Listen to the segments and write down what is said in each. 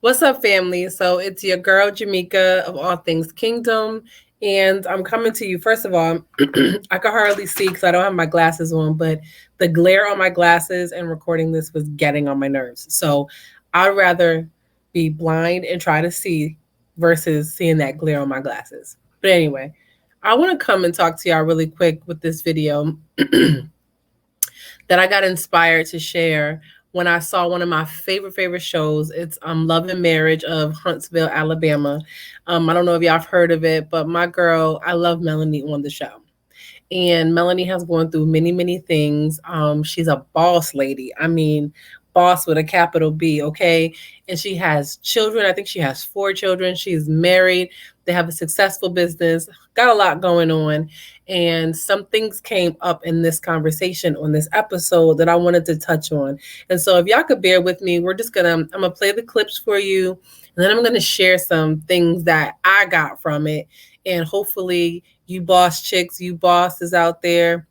What's up, family? So it's your girl, Jermika of All Things Kingdom. And I'm coming to you. First of all, I can hardly see because I don't have my glasses on, but the glare on my glasses and recording this was getting on my nerves. So I'd rather be blind and try to see versus seeing that glare on my glasses. But anyway, I want to come and talk to y'all really quick with this video that I got inspired to share when I saw one of my favorite shows. It's Love and Marriage of Huntsville, Alabama. I don't know if y'all have heard of it, but my girl, I love Melanie on the show. And Melanie has gone through many things. She's a boss lady. I mean, boss with a capital B, okay? And she has children. I think she has 4 children. She's married. They have a successful business, got a lot going on. And some things came up in this conversation on this episode that I wanted to touch on. And so if y'all could bear with me, I'm gonna play the clips for you. And then I'm gonna share some things that I got from it. And hopefully you boss chicks, you bosses out there,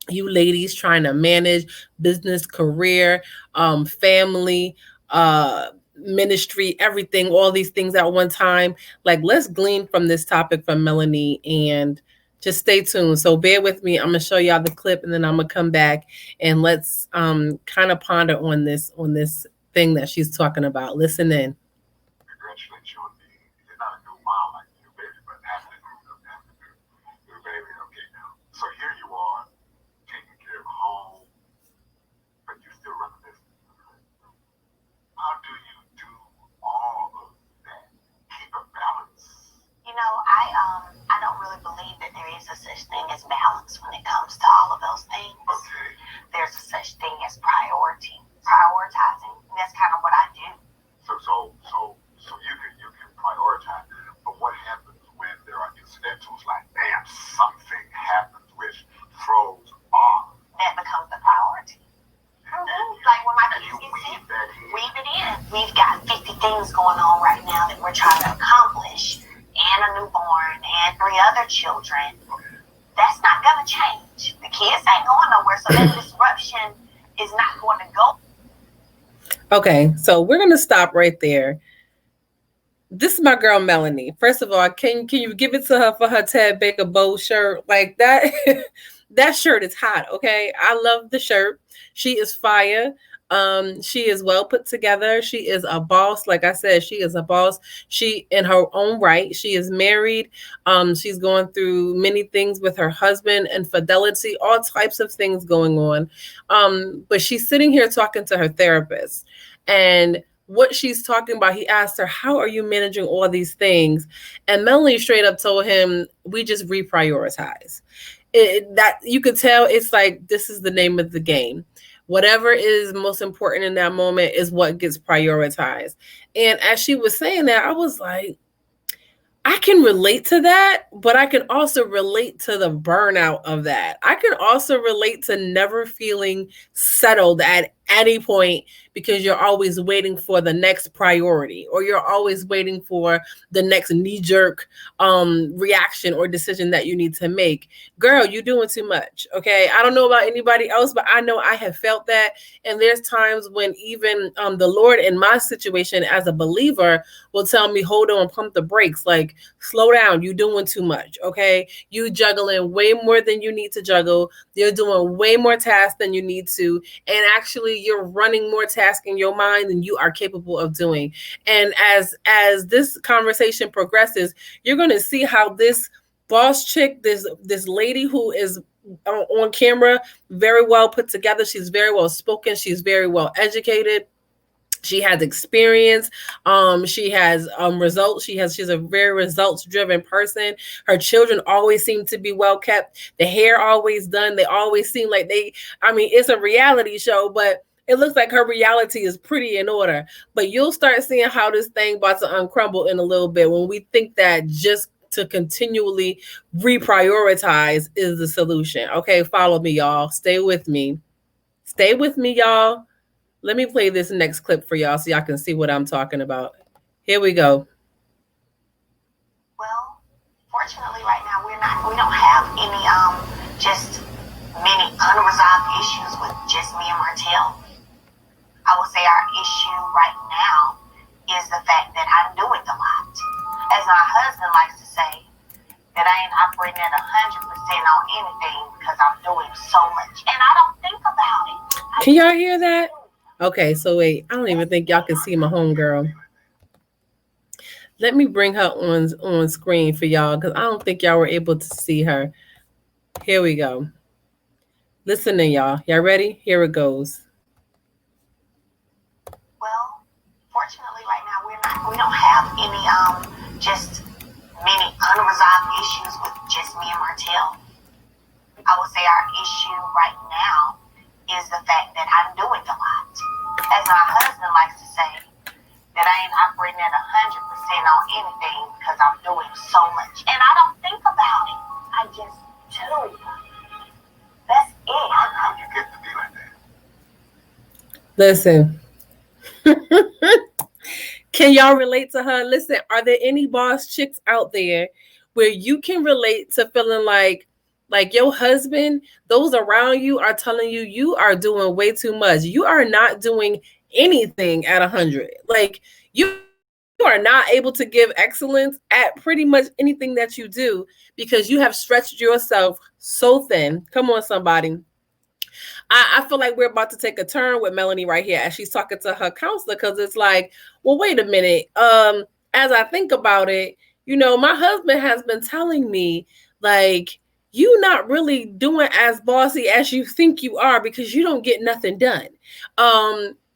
you ladies trying to manage business, career, family, ministry, everything, all these things at one time. Like, let's glean from this topic from Melanie and just stay tuned. So bear with me. I'm gonna show y'all the clip and then I'm gonna come back and let's kind of ponder on this thing that she's talking about. Listen in. I don't really believe that there is a such thing as balance when it comes to all of those things. Okay. There's a such thing as prioritizing. And that's kind of what I do. So you can prioritize. But what happens when there are incidentals like, damn, something happens which throws off? That becomes the priority. Like when my kids get sick, weave it in. We've got 50 things going on right now that we're trying to accomplish. And a newborn and 3 other children. That's not going to change. The kids ain't going nowhere, so that disruption is not going to go. Okay, so we're going to stop right there. This is my girl, Melanie. First of all, can you give it to her for her Ted Baker Bow shirt? Like that, that shirt is hot, okay? I love the shirt. She is fire. She is well put together. She is a boss. Like I said, she is a boss. She in her own right. She is married. She's going through many things with her husband, infidelity, all types of things going on. But she's sitting here talking to her therapist, and what she's talking about, he asked her, how are you managing all these things? And Melanie straight up told him, we just reprioritize. That you could tell it's like, this is the name of the game. Whatever is most important in that moment is what gets prioritized. And as she was saying that, I was like, I can relate to that, but I can also relate to the burnout of that. I can also relate to never feeling settled at any point because you're always waiting for the next priority, or you're always waiting for the next knee-jerk reaction or decision that you need to make. Girl, you're doing too much, okay? I don't know about anybody else, but I know I have felt that. And there's times when even the Lord in my situation as a believer will tell me, hold on, pump the brakes, like slow down, you're doing too much, okay? You juggling way more than you need to juggle. You're doing way more tasks than you need to. And actually you're running more tasks in your mind than you are capable of doing. And as this conversation progresses, you're going to see how this boss chick, this lady who is on camera, very well put together. She's very well spoken. She's very well educated. She has experience. She has results. She's a very results driven person. Her children always seem to be well kept. The hair always done. They always seem like it's a reality show, but it looks like her reality is pretty in order. But you'll start seeing how this thing about to uncrumble in a little bit when we think that just to continually reprioritize is the solution. Okay, follow me, y'all. Stay with me. Stay with me, y'all. Let me play this next clip for y'all so y'all can see what I'm talking about. Here we go. Well, fortunately right now we don't have any just many unresolved issues with just me and Martell. I would say our issue right now is the fact that I'm doing a lot. As my husband likes to say, that I ain't operating at 100% on anything because I'm doing so much. And I don't think about it. Can y'all hear that? Okay, so wait, I don't even think y'all can see my homegirl. Let me bring her on screen for y'all because I don't think y'all were able to see her. Here we go. Listen in, y'all. Y'all ready? Here it goes. Well, fortunately, right now we don't have any just many unresolved issues with just me and Martell. I would say our issue right now is the fact that I'm doing a lot. As my husband likes to say, that I ain't operating at 100% on anything because I'm doing so much. And I don't think about it. I just do. That's it. How you get to be like that? Listen. Can y'all relate to her? Listen, are there any boss chicks out there where you can relate to feeling like your husband, those around you are telling you you are doing way too much. You are not doing anything at 100. Like you are not able to give excellence at pretty much anything that you do because you have stretched yourself so thin. Come on, somebody. I feel like we're about to take a turn with Melanie right here as she's talking to her counselor because it's like, well, wait a minute. As I think about it, my husband has been telling me like you not really doing as bossy as you think you are because you don't get nothing done.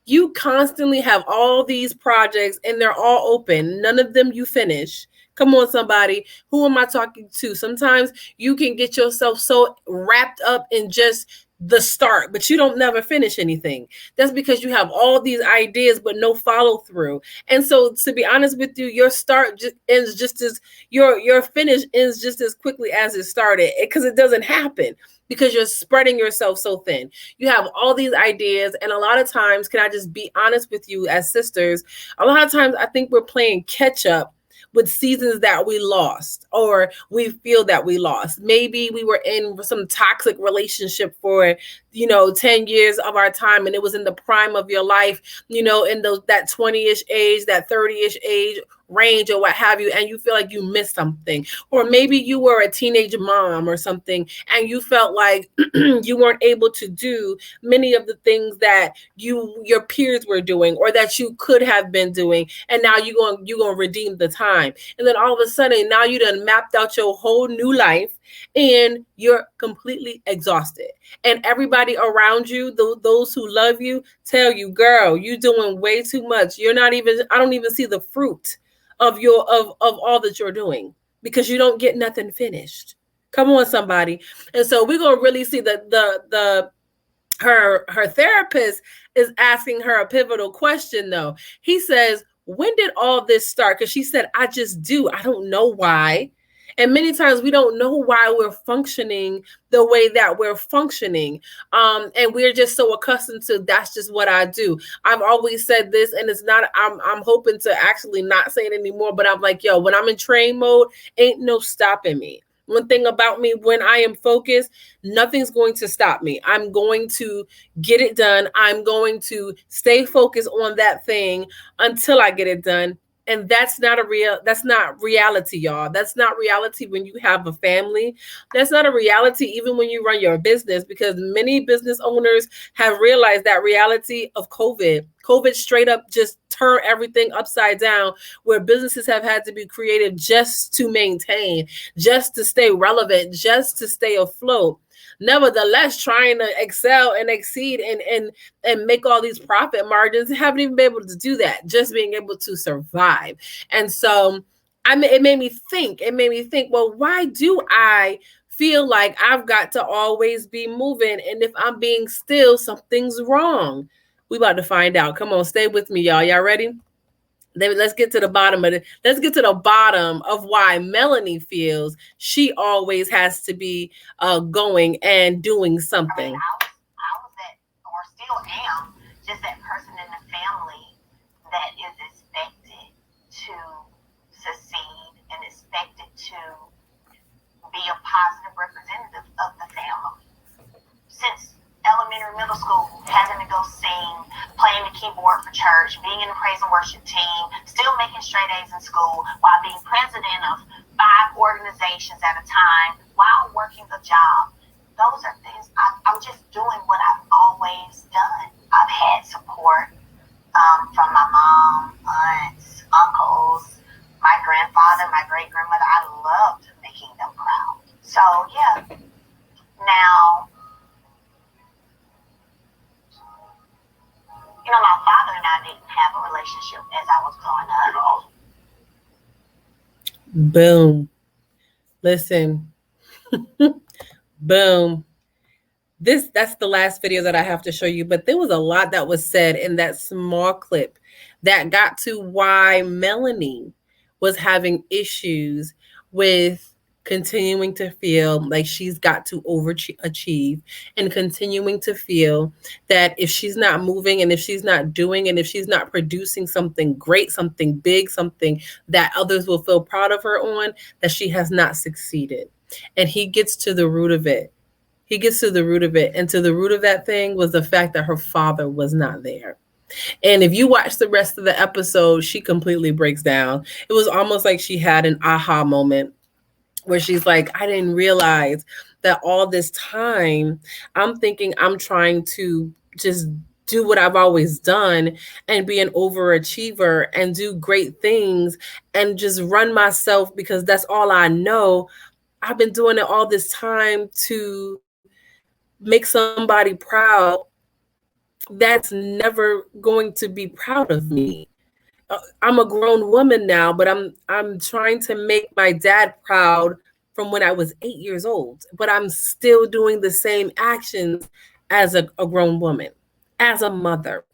You constantly have all these projects and they're all open. None of them you finish. Come on, somebody. Who am I talking to? Sometimes you can get yourself so wrapped up in just the start, but you don't never finish anything. That's because you have all these ideas, but no follow through. And so, to be honest with you, your start ends just as your finish ends just as quickly as it started, because it doesn't happen because you're spreading yourself so thin. You have all these ideas, and a lot of times, can I just be honest with you as sisters? A lot of times, I think we're playing catch up with seasons that we lost or we feel that we lost. Maybe we were in some toxic relationship for 10 years of our time, and it was in the prime of your life, in that 20-ish age, that 30-ish age range or what have you, and you feel like you missed something. Or maybe you were a teenage mom or something and you felt like you weren't able to do many of the things that your peers were doing or that you could have been doing, and now you're going to redeem the time. And then all of a sudden now you done mapped out your whole new life and you're completely exhausted, and everybody around you, those who love you, tell you, girl, you're doing way too much. I don't even see the fruit of all that you're doing because you don't get nothing finished. Come on, somebody. And so we're gonna really see her therapist is asking her a pivotal question though. He says, when did all this start? Because she said, I just do. I don't know why. And many times we don't know why we're functioning the way that we're functioning. And we're just so accustomed to that's just what I do. I've always said this, and it's not, I'm hoping to actually not say it anymore, but I'm like, yo, when I'm in train mode, ain't no stopping me. One thing about me, when I am focused, nothing's going to stop me. I'm going to get it done. I'm going to stay focused on that thing until I get it done. And that's not reality, y'all. That's not reality when you have a family. That's not a reality even when you run your business, because many business owners have realized that reality of COVID. COVID straight up just turned everything upside down, where businesses have had to be creative just to maintain, just to stay relevant, just to stay afloat. Nevertheless, trying to excel and exceed and make all these profit margins, haven't even been able to do that, just being able to survive. And so it made me think, well, why do I feel like I've got to always be moving? And if I'm being still, something's wrong. We about to find out. Come on, stay with me, y'all. Y'all ready? Let's get to the bottom of it. Let's get to the bottom of why Melanie feels she always has to be going and doing something. I was that, or still am, just that person in the family that is expected to succeed and expected to be a positive representative of the family. Since elementary elementary, middle school, having to go sing, playing the keyboard for church, being in the praise and worship team, still making straight A's in school while being president of 5 organizations at a time while working a job. Those are things I'm just doing what I've always done. I've had support from my mom, aunts, uncles, my grandfather, my great-grandmother. I loved making them proud. So, yeah. Now, my father and I didn't have a relationship as I was growing up. Boom. Listen. Boom. That's the last video that I have to show you, but there was a lot that was said in that small clip that got to why Melanie was having issues with continuing to feel like she's got to overachieve and continuing to feel that if she's not moving and if she's not doing and if she's not producing something great, something big, something that others will feel proud of her on, that she has not succeeded. And he gets to the root of it. He gets to the root of it. And to the root of that thing was the fact that her father was not there. And if you watch the rest of the episode, she completely breaks down. It was almost like she had an aha moment where she's like, I didn't realize that all this time I'm thinking I'm trying to just do what I've always done and be an overachiever and do great things and just run myself because that's all I know. I've been doing it all this time to make somebody proud that's never going to be proud of me. I'm a grown woman now, but I'm trying to make my dad proud from when I was 8 years old, but I'm still doing the same actions as a grown woman, as a mother,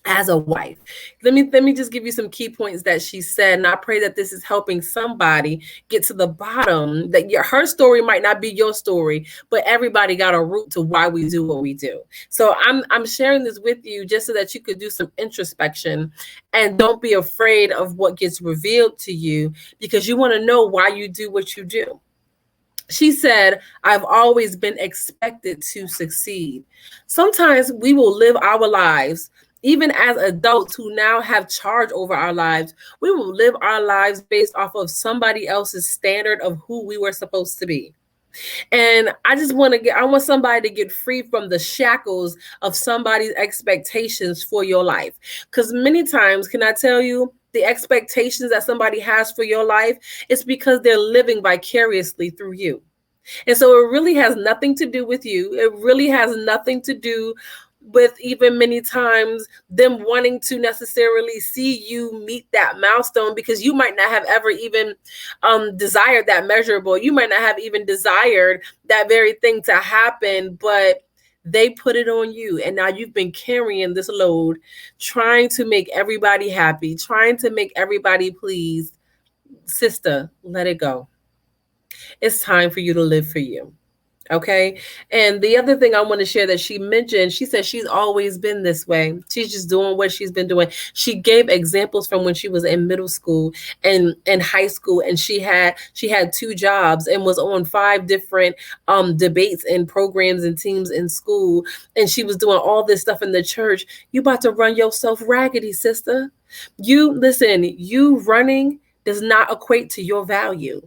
as a wife. Let me just give you some key points that she said, and I pray that this is helping somebody get to the bottom, that her story might not be your story, but everybody got a root to why we do what we do. So I'm sharing this with you just so that you could do some introspection and don't be afraid of what gets revealed to you, because you want to know why you do what you do. She said, I've always been expected to succeed. Sometimes we will live our lives, even as adults who now have charge over our lives, we will live our lives based off of somebody else's standard of who we were supposed to be. And I want somebody to get free from the shackles of somebody's expectations for your life. Because many times, can I tell you, the expectations that somebody has for your life, it's because they're living vicariously through you. And so it really has nothing to do with you. It really has nothing to do with even many times them wanting to necessarily see you meet that milestone, because you might not have ever even desired that measurable. You might not have even desired that very thing to happen, but they put it on you. And now you've been carrying this load, trying to make everybody happy, trying to make everybody pleased. Sister, let it go. It's time for you to live for you. Okay. And the other thing I want to share that she mentioned, she said she's always been this way. She's just doing what she's been doing. She gave examples from when she was in middle school and high school, and she had 2 jobs and was on 5 different debates and programs and teams in school. And she was doing all this stuff in the church. You about to run yourself raggedy, sister. You running does not equate to your value.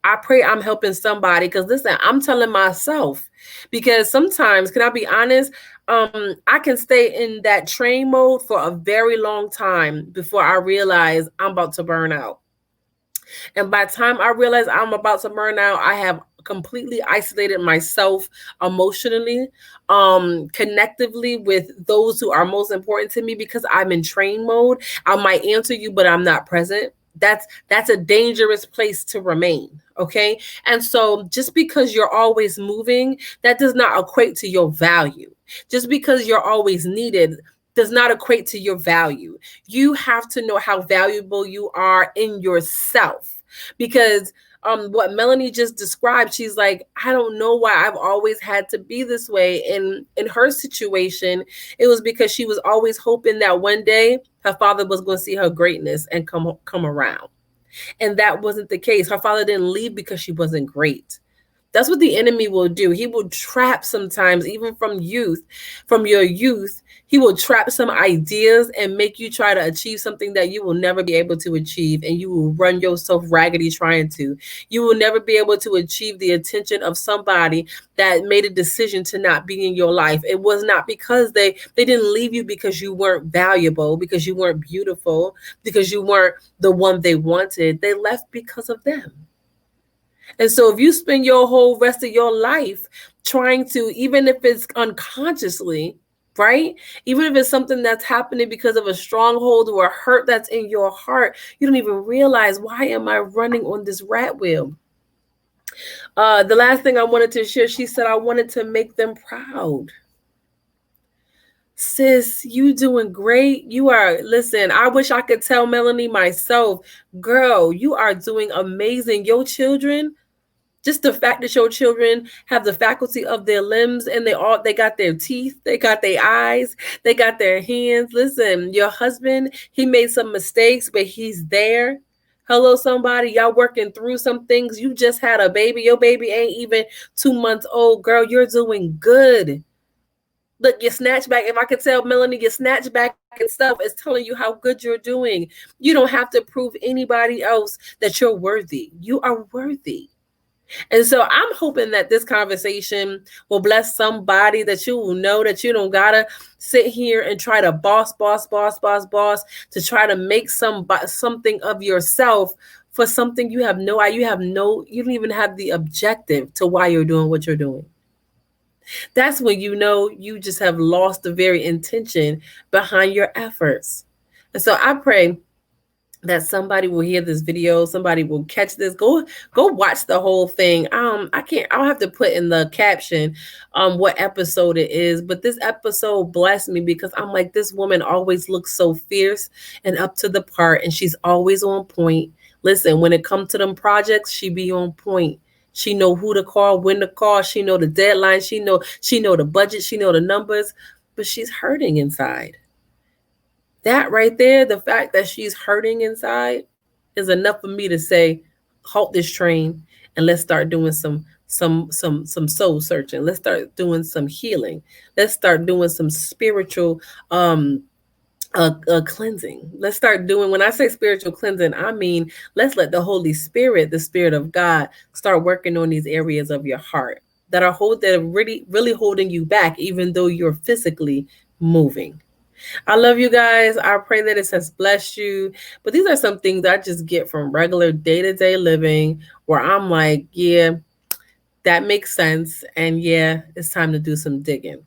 I pray I'm helping somebody, because listen, I'm telling myself, because sometimes, can I be honest? I can stay in that train mode for a very long time before I realize I'm about to burn out. And by the time I realize I'm about to burn out, I have completely isolated myself emotionally, connectively with those who are most important to me, because I'm in train mode. I might answer you, but I'm not present. That's a dangerous place to remain. Okay. And so just because you're always moving, that does not equate to your value. Just because you're always needed does not equate to your value. You have to know how valuable you are in yourself, because what Melanie just described, she's like, I don't know why I've always had to be this way. And in her situation, it was because she was always hoping that one day her father was going to see her greatness and come around. And that wasn't the case. Her father didn't leave because she wasn't great. That's what the enemy will do. He will trap sometimes, even from your youth. He will trap some ideas and make you try to achieve something that you will never be able to achieve, and you will run yourself raggedy trying to. You will never be able to achieve the attention of somebody that made a decision to not be in your life. It was not because they didn't leave you because you weren't valuable, because you weren't beautiful, because you weren't the one they wanted. They left because of them. And so if you spend your whole rest of your life trying to, even if it's unconsciously, right? Even if it's something that's happening because of a stronghold or a hurt that's in your heart, you don't even realize, why am I running on this rat wheel? The last thing I wanted to share, she said, I wanted to make them proud. Sis, you doing great. You are, listen, I wish I could tell Melanie myself, girl, you are doing amazing. Your children, just the fact that your children have the faculty of their limbs, and they got their teeth, they got their eyes, they got their hands. Listen, your husband, he made some mistakes, but he's there. Hello, somebody. Y'all working through some things. You just had a baby. Your baby ain't even 2 months old. Girl, you're doing good. Look, your snatchback, if I could tell Melanie, your snatchback itself is telling you how good you're doing. You don't have to prove anybody else that you're worthy. You are worthy. And so I'm hoping that this conversation will bless somebody, that you will know that you don't gotta sit here and try to boss to try to make something of yourself for something you have no idea. You don't even have the objective to why you're doing what you're doing. That's when you know you just have lost the very intention behind your efforts. And so I pray that somebody will hear this video, somebody will catch this. Go watch the whole thing. I'll have to put in the caption what episode it is, but this episode blessed me because I'm like, this woman always looks so fierce and up to the part, and she's always on point. Listen, when it comes to them projects, she be on point. She know who to call, when to call. She know the deadline. She know the budget. She know the numbers, but she's hurting inside. That right there, the fact that she's hurting inside, is enough for me to say, halt this train and let's start doing some soul searching. Let's start doing some healing. Let's start doing some spiritual cleansing. Let's start doing, when I say spiritual cleansing, I mean, let's let the Holy Spirit, the Spirit of God, start working on these areas of your heart that are really holding you back, even though you're physically moving. I love you guys. I pray that it has blessed you. But these are some things I just get from regular day-to-day living, where I'm like, yeah, that makes sense. And yeah, it's time to do some digging.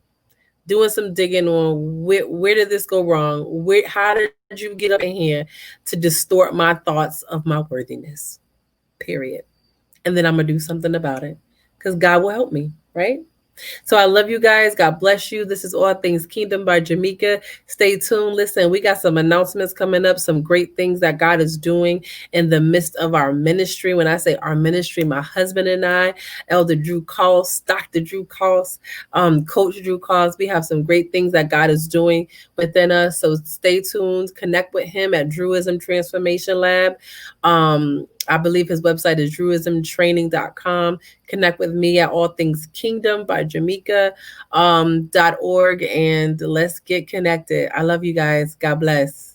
Doing some digging on where did this go wrong? How did you get up in here to distort my thoughts of my worthiness? Period. And then I'm going to do something about it, because God will help me, right? So I love you guys. God bless you. This is All Things Kingdom by Jermika. Stay tuned. Listen, we got some announcements coming up, some great things that God is doing in the midst of our ministry. When I say our ministry, my husband and I, Elder Drew Coss, Dr. Drew Coss, Coach Drew Coss, we have some great things that God is doing within us. So stay tuned. Connect with him at Druism Transformation Lab. I believe his website is druismtraining.com. Connect with me at All Things Kingdom by Jermika.org, and let's get connected. I love you guys. God bless.